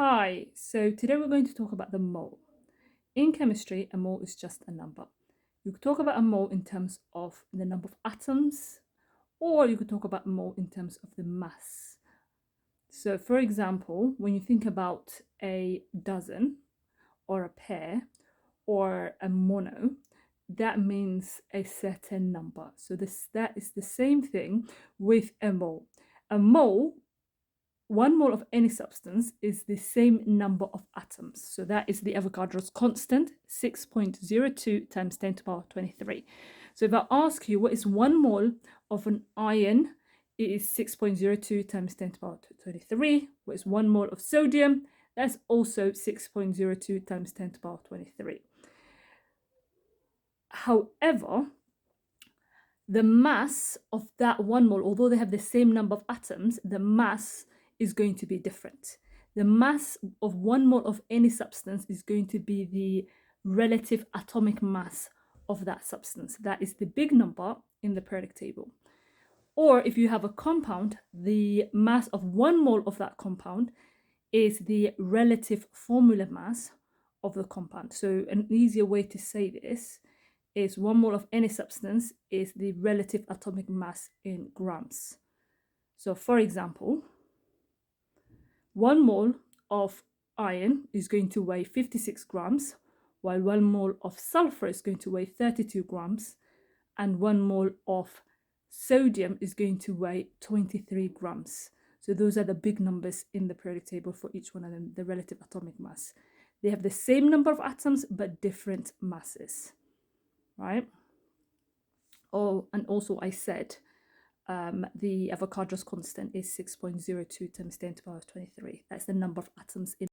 Hi, so today we're going to talk about the mole. In chemistry, a mole is just a number. You could talk about a mole in terms of the number of atoms, or you could talk about a mole in terms of the mass. So, for example, when you think about a dozen, or a pair, or a mono, that means a certain number. So that is the same thing with a mole. A mole, 1 mole of any substance is the same number of atoms. So that is the Avogadro's constant, 6.02 times 10 to the power 23. So if I ask you what is 1 mole of an iron, it is 6.02 times 10 to the power 23. What is 1 mole of sodium? That's also 6.02 times 10 to the power 23. However, the mass of that 1 mole, although they have the same number of atoms, the mass is going to be different. The mass of 1 mole of any substance is going to be the relative atomic mass of that substance. That is the big number in the periodic table. Or if you have a compound, the mass of 1 mole of that compound is the relative formula mass of the compound. So an easier way to say this is 1 mole of any substance is the relative atomic mass in grams. So for example, 1 mole of iron is going to weigh 56 grams, while 1 mole of sulfur is going to weigh 32 grams, and 1 mole of sodium is going to weigh 23 grams. So those are the big numbers in the periodic table for each one of them, the relative atomic mass. They have the same number of atoms, but different masses, right? Oh, and also I said the Avogadro's constant is 6.02 times 10 to the power 23. That's the number of atoms in